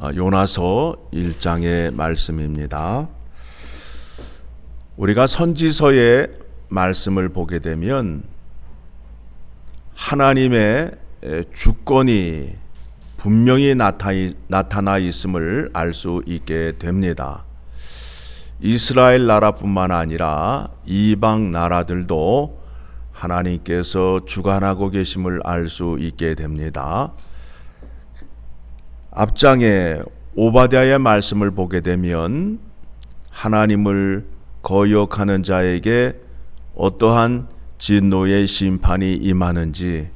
요나서 1장의 말씀입니다. 우리가 선지서의 말씀을 보게 되면 하나님의 주권이 분명히 나타나 있음을 알 수 있게 됩니다. 이스라엘 나라뿐만 아니라 이방 나라들도 하나님께서 주관하고 계심을 알 수 있게 됩니다. 앞장에 오바댜의 말씀을 보게 되면 하나님을 거역하는 자에게 어떠한 진노의 심판이 임하는지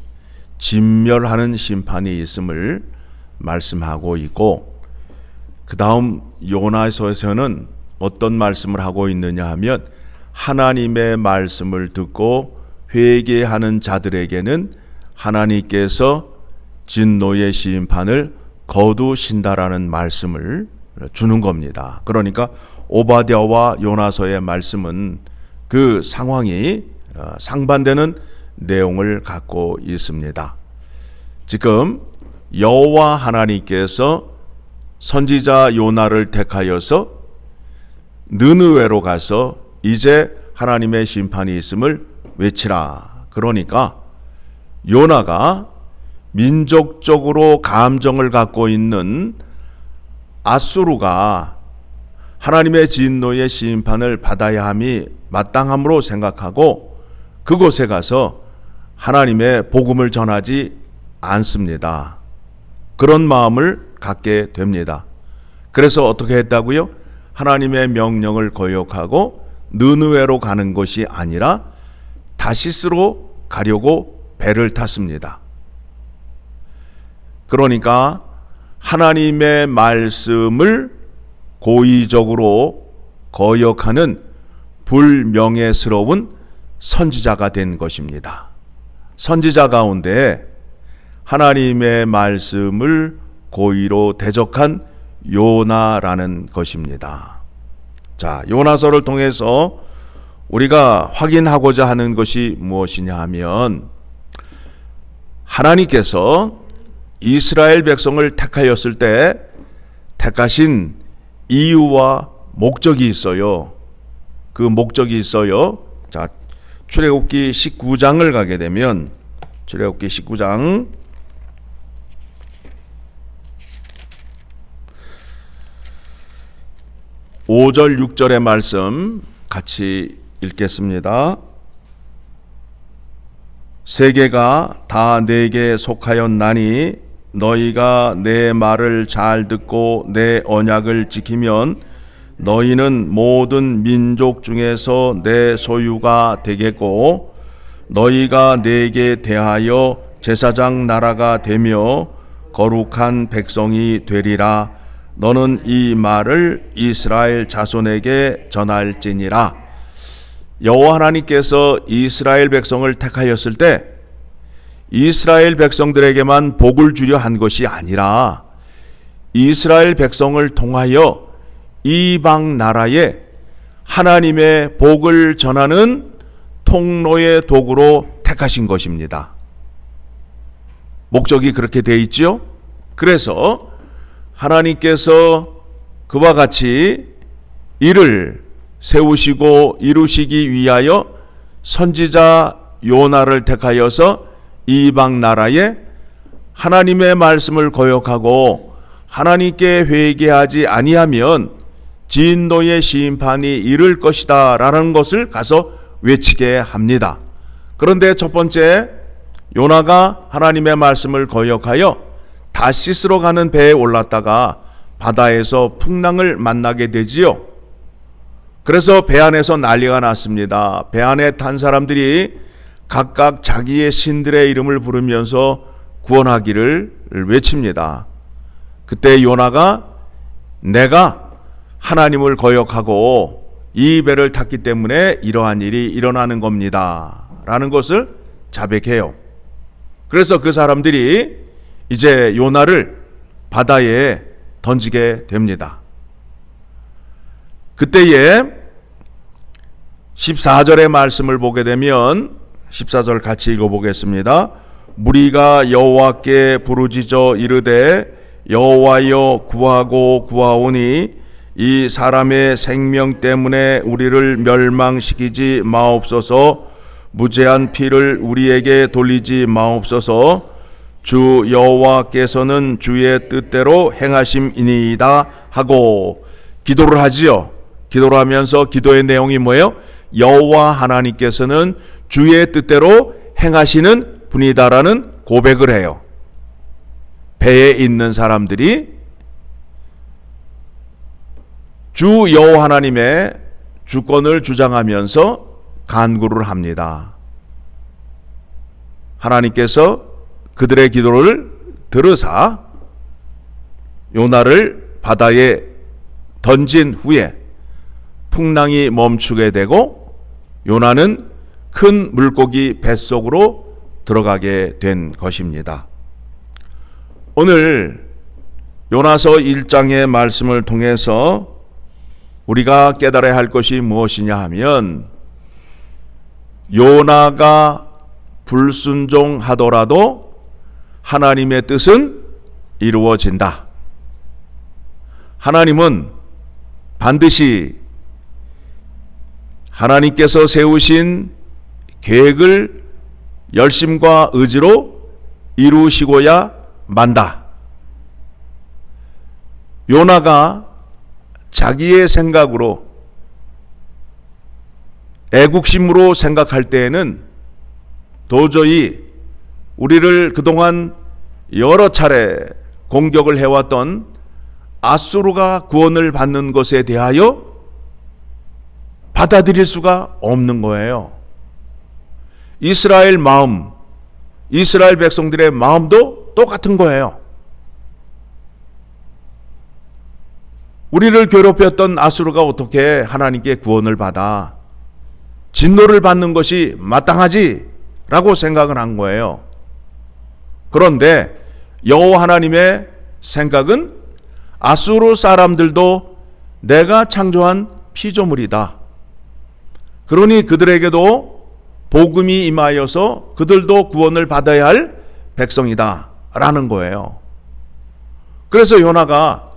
진멸하는 심판이 있음을 말씀하고 있고, 그 다음 요나서에서는 어떤 말씀을 하고 있느냐 하면 하나님의 말씀을 듣고 회개하는 자들에게는 하나님께서 진노의 심판을 거두신다라는 말씀을 주는 겁니다. 그러니까 오바댜와 요나서의 말씀은 그 상황이 상반되는 내용을 갖고 있습니다. 지금 여호와 하나님께서 선지자 요나를 택하여서 느느웨로 가서 이제 하나님의 심판이 있음을 외치라. 그러니까 요나가 민족적으로 감정을 갖고 있는 아수르가 하나님의 진노의 심판을 받아야 함이 마땅함으로 생각하고 그곳에 가서 하나님의 복음을 전하지 않습니다. 그런 마음을 갖게 됩니다. 그래서 어떻게 했다고요? 하나님의 명령을 거역하고 느느웨로 가는 것이 아니라 다시스로 가려고 배를 탔습니다. 그러니까 하나님의 말씀을 고의적으로 거역하는 불명예스러운 선지자가 된 것입니다. 선지자 가운데 하나님의 말씀을 고의로 대적한 요나라는 것입니다. 자, 요나서를 통해서 우리가 확인하고자 하는 것이 무엇이냐 하면 하나님께서 이스라엘 백성을 택하였을 때 택하신 이유와 목적이 있어요. 그 목적이 있어요. 자, 출애굽기 19장을 가게 되면 출애굽기 19장 5절 6절의 말씀 같이 읽겠습니다. 세계가 다 내게 속하였나니 너희가 내 말을 잘 듣고 내 언약을 지키면 너희는 모든 민족 중에서 내 소유가 되겠고 너희가 내게 대하여 제사장 나라가 되며 거룩한 백성이 되리라. 너는 이 말을 이스라엘 자손에게 전할지니라. 여호와 하나님께서 이스라엘 백성을 택하였을 때 이스라엘 백성들에게만 복을 주려 한 것이 아니라 이스라엘 백성을 통하여 이방 나라에 하나님의 복을 전하는 통로의 도구로 택하신 것입니다. 목적이 그렇게 돼 있죠. 그래서 하나님께서 그와 같이 이를 세우시고 이루시기 위하여 선지자 요나를 택하여서 이방 나라에 하나님의 말씀을 거역하고 하나님께 회개하지 아니하면 진노의 심판이 이를 것이다 라는 것을 가서 외치게 합니다. 그런데 첫 번째, 요나가 하나님의 말씀을 거역하여 다시스로 가는 배에 올랐다가 바다에서 풍랑을 만나게 되지요. 그래서 배 안에서 난리가 났습니다. 배 안에 탄 사람들이 각각 자기의 신들의 이름을 부르면서 구원하기를 외칩니다. 그때 요나가 내가 하나님을 거역하고 이 배를 탔기 때문에 이러한 일이 일어나는 겁니다 라는 것을 자백해요. 그래서 그 사람들이 이제 요나를 바다에 던지게 됩니다. 그때에 14절의 말씀을 보게 되면 14절 같이 읽어보겠습니다. 무리가 여호와께 부르짖어 이르되 여호와여 구하고 구하오니 이 사람의 생명 때문에 우리를 멸망시키지 마옵소서. 무죄한 피를 우리에게 돌리지 마옵소서. 주 여호와께서는 주의 뜻대로 행하심이니이다 하고 기도를 하지요. 기도를 하면서 기도의 내용이 뭐예요? 여호와 하나님께서는 주의 뜻대로 행하시는 분이다라는 고백을 해요. 배에 있는 사람들이 주 여호와 하나님의 주권을 주장하면서 간구를 합니다. 하나님께서 그들의 기도를 들으사 요나를 바다에 던진 후에 풍랑이 멈추게 되고 요나는 큰 물고기 뱃속으로 들어가게 된 것입니다. 오늘 요나서 1장의 말씀을 통해서 우리가 깨달아야 할 것이 무엇이냐 하면 요나가 불순종하더라도 하나님의 뜻은 이루어진다. 하나님은 반드시 하나님께서 세우신 계획을 열심과 의지로 이루시고야 만다. 요나가 자기의 생각으로 애국심으로 생각할 때에는 도저히 우리를 그동안 여러 차례 공격을 해왔던 아수르가 구원을 받는 것에 대하여 받아들일 수가 없는 거예요. 이스라엘 마음, 이스라엘 백성들의 마음도 똑같은 거예요. 우리를 괴롭혔던 아수르가 어떻게 하나님께 구원을 받아 진노를 받는 것이 마땅하지 라고 생각을 한 거예요. 그런데 여호와 하나님의 생각은 아수르 사람들도 내가 창조한 피조물이다. 그러니 그들에게도 복음이 임하여서 그들도 구원을 받아야 할 백성이다 라는 거예요. 그래서 요나가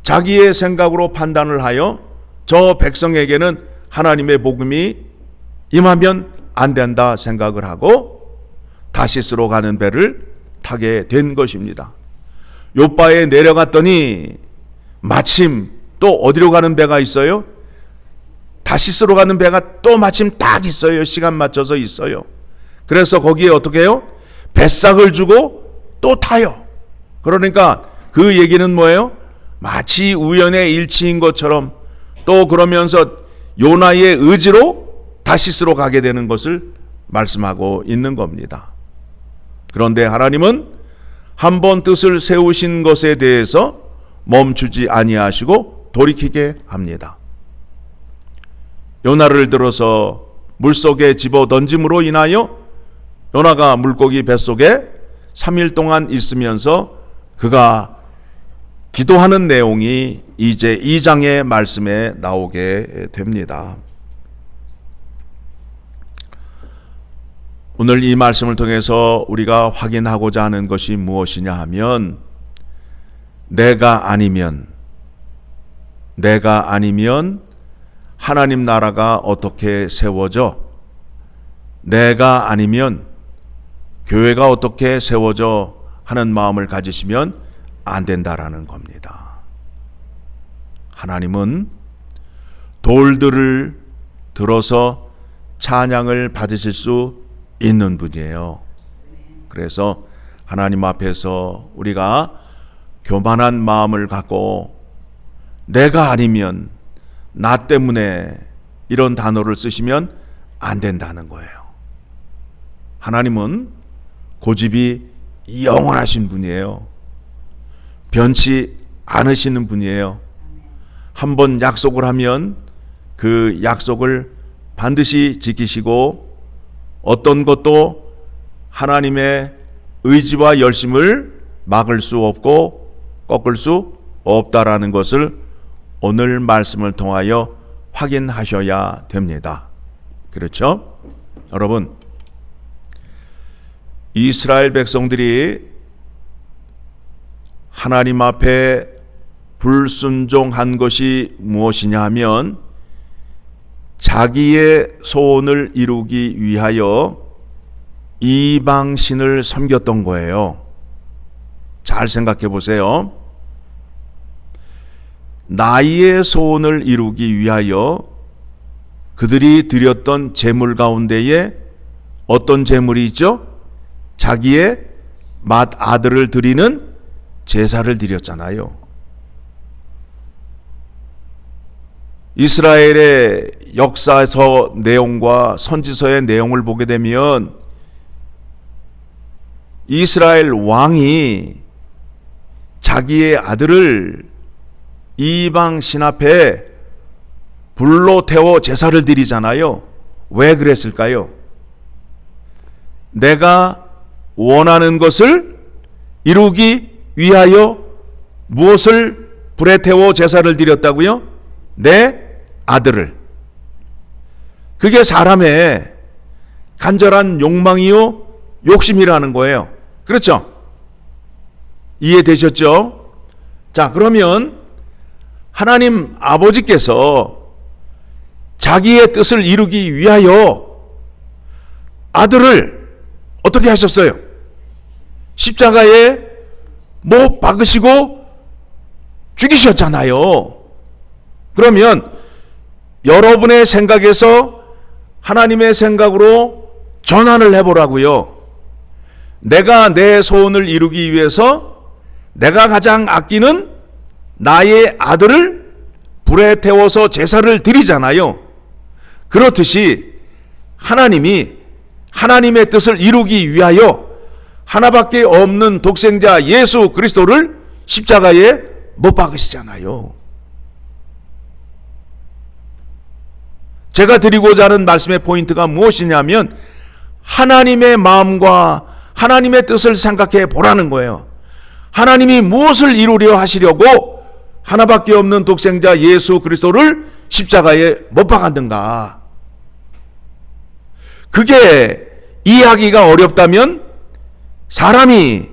자기의 생각으로 판단을 하여 저 백성에게는 하나님의 복음이 임하면 안 된다 생각을 하고 다시스로 가는 배를 타게 된 것입니다. 요바에 내려갔더니 마침 또 어디로 가는 배가 있어요? 다시스로 가는 배가 또 마침 딱 있어요. 시간 맞춰서 있어요. 그래서 거기에 어떻게 해요? 뱃삭을 주고 또 타요. 그러니까 그 얘기는 뭐예요? 마치 우연의 일치인 것처럼 또 그러면서 요나의 의지로 다시스로 가게 되는 것을 말씀하고 있는 겁니다. 그런데 하나님은 한번 뜻을 세우신 것에 대해서 멈추지 아니하시고 돌이키게 합니다. 요나를 들어서 물속에 집어 던짐으로 인하여 요나가 물고기 뱃속에 3일 동안 있으면서 그가 기도하는 내용이 이제 2장의 말씀에 나오게 됩니다. 오늘 이 말씀을 통해서 우리가 확인하고자 하는 것이 무엇이냐 하면 내가 아니면 하나님 나라가 어떻게 세워져? 내가 아니면 교회가 어떻게 세워져? 하는 마음을 가지시면 안 된다라는 겁니다. 하나님은 돌들을 들어서 찬양을 받으실 수 있는 분이에요. 그래서 하나님 앞에서 우리가 교만한 마음을 갖고 내가 아니면 나 때문에 이런 단어를 쓰시면 안 된다는 거예요. 하나님은 고집이 영원하신 분이에요. 변치 않으시는 분이에요. 한번 약속을 하면 그 약속을 반드시 지키시고 어떤 것도 하나님의 의지와 열심을 막을 수 없고 꺾을 수 없다라는 것을 오늘 말씀을 통하여 확인하셔야 됩니다. 그렇죠? 여러분, 이스라엘 백성들이 하나님 앞에 불순종한 것이 무엇이냐 하면 자기의 소원을 이루기 위하여 이방신을 섬겼던 거예요. 잘 생각해 보세요. 나의 소원을 이루기 위하여 그들이 드렸던 제물 가운데에 어떤 제물이 있죠? 자기의 맏아들을 드리는 제사를 드렸잖아요. 이스라엘의 역사서 내용과 선지서의 내용을 보게 되면 이스라엘 왕이 자기의 아들을 이방 신 앞에 불로 태워 제사를 드리잖아요. 왜 그랬을까요? 내가 원하는 것을 이루기 위하여 무엇을 불에 태워 제사를 드렸다고요? 내 아들을. 그게 사람의 간절한 욕망이요 욕심이라는 거예요. 그렇죠? 이해되셨죠? 자, 그러면 하나님 아버지께서 자기의 뜻을 이루기 위하여 아들을 어떻게 하셨어요? 십자가에 못 박으시고 죽이셨잖아요. 그러면 여러분의 생각에서 하나님의 생각으로 전환을 해보라고요. 내가 내 소원을 이루기 위해서 내가 가장 아끼는 나의 아들을 불에 태워서 제사를 드리잖아요. 그렇듯이 하나님이 하나님의 뜻을 이루기 위하여 하나밖에 없는 독생자 예수 그리스도를 십자가에 못 박으시잖아요. 제가 드리고자 하는 말씀의 포인트가 무엇이냐면 하나님의 마음과 하나님의 뜻을 생각해 보라는 거예요. 하나님이 무엇을 이루려 하시려고 하나밖에 없는 독생자 예수 그리스도를 십자가에 못 박았는가? 그게 이해하기가 어렵다면 사람이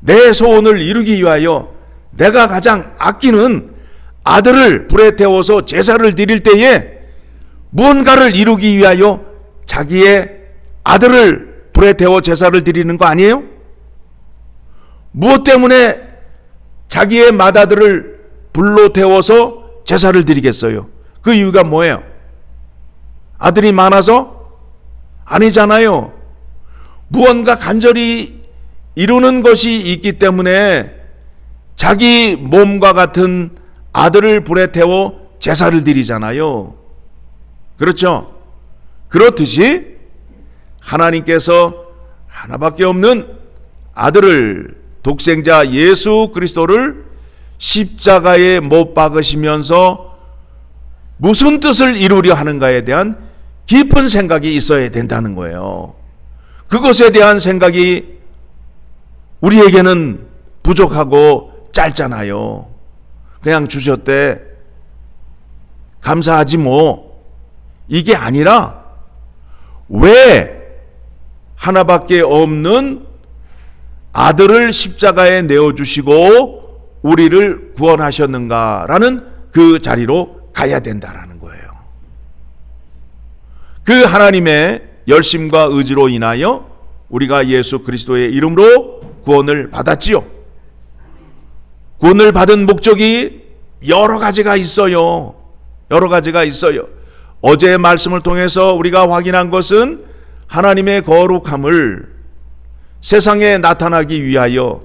내 소원을 이루기 위하여 내가 가장 아끼는 아들을 불에 태워서 제사를 드릴 때에 무언가를 이루기 위하여 자기의 아들을 불에 태워 제사를 드리는 거 아니에요? 무엇 때문에 자기의 맏아들을 불로 태워서 제사를 드리겠어요? 그 이유가 뭐예요? 아들이 많아서? 아니잖아요. 무언가 간절히 이루는 것이 있기 때문에 자기 몸과 같은 아들을 불에 태워 제사를 드리잖아요. 그렇죠? 그렇듯이 하나님께서 하나밖에 없는 아들을 독생자 예수 그리스도를 십자가에 못 박으시면서 무슨 뜻을 이루려 하는가에 대한 깊은 생각이 있어야 된다는 거예요. 그것에 대한 생각이 우리에게는 부족하고 짧잖아요. 그냥 주셨대 감사하지 뭐, 이게 아니라 왜 하나밖에 없는 아들을 십자가에 내어주시고 우리를 구원하셨는가라는 그 자리로 가야 된다라는 거예요. 그 하나님의 열심과 의지로 인하여 우리가 예수 그리스도의 이름으로 구원을 받았지요. 구원을 받은 목적이 여러 가지가 있어요. 여러 가지가 있어요. 어제의 말씀을 통해서 우리가 확인한 것은 하나님의 거룩함을 세상에 나타나기 위하여,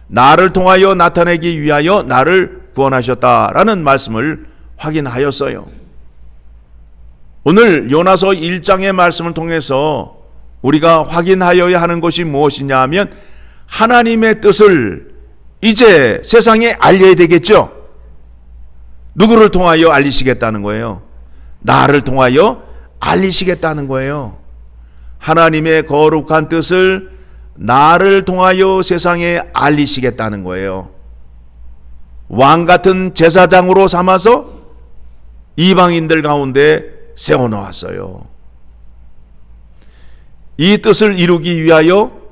나를 통하여 나타내기 위하여 나를 구원하셨다라는 말씀을 확인하였어요. 오늘 요나서 1장의 말씀을 통해서 우리가 확인하여야 하는 것이 무엇이냐 하면 하나님의 뜻을 이제 세상에 알려야 되겠죠. 누구를 통하여 알리시겠다는 거예요? 나를 통하여 알리시겠다는 거예요. 하나님의 거룩한 뜻을 나를 통하여 세상에 알리시겠다는 거예요. 왕 같은 제사장으로 삼아서 이방인들 가운데 세워놓았어요. 이 뜻을 이루기 위하여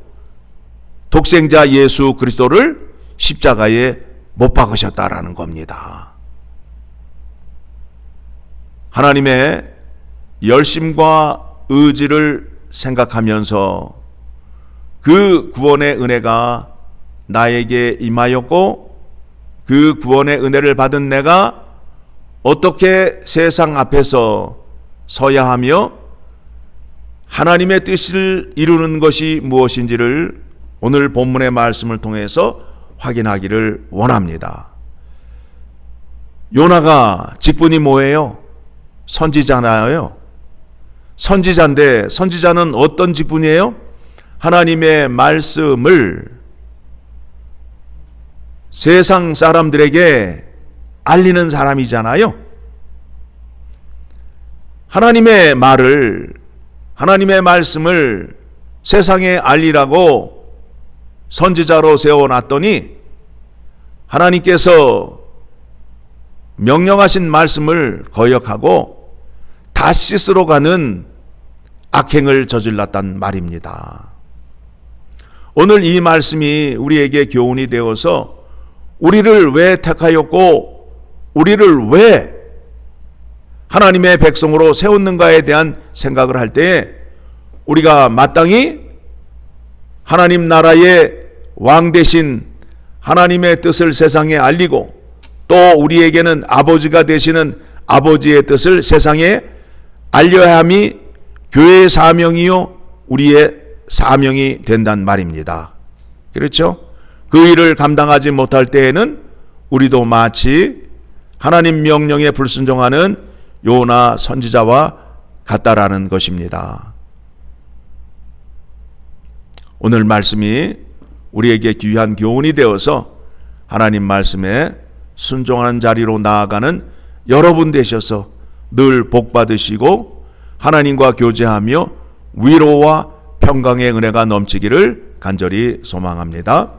독생자 예수 그리스도를 십자가에 못 박으셨다라는 겁니다. 하나님의 열심과 의지를 생각하면서 그 구원의 은혜가 나에게 임하였고 그 구원의 은혜를 받은 내가 어떻게 세상 앞에서 서야 하며 하나님의 뜻을 이루는 것이 무엇인지를 오늘 본문의 말씀을 통해서 확인하기를 원합니다. 요나가 직분이 뭐예요? 선지자나요? 선지자인데 선지자는 어떤 직분이에요? 하나님의 말씀을 세상 사람들에게 알리는 사람이잖아요. 하나님의 말을, 하나님의 말씀을 세상에 알리라고 선지자로 세워놨더니 하나님께서 명령하신 말씀을 거역하고 다시스로 가는 악행을 저질렀단 말입니다. 오늘 이 말씀이 우리에게 교훈이 되어서 우리를 왜 택하였고 우리를 왜 하나님의 백성으로 세웠는가에 대한 생각을 할 때 우리가 마땅히 하나님 나라의 왕 대신 하나님의 뜻을 세상에 알리고 또 우리에게는 아버지가 되시는 아버지의 뜻을 세상에 알려야 함이 교회의 사명이요 우리의 사명이 된단 말입니다. 그렇죠? 그 일을 감당하지 못할 때에는 우리도 마치 하나님 명령에 불순종하는 요나 선지자와 같다라는 것입니다. 오늘 말씀이 우리에게 귀한 교훈이 되어서 하나님 말씀에 순종하는 자리로 나아가는 여러분 되셔서 늘 복 받으시고 하나님과 교제하며 위로와 평강의 은혜가 넘치기를 간절히 소망합니다.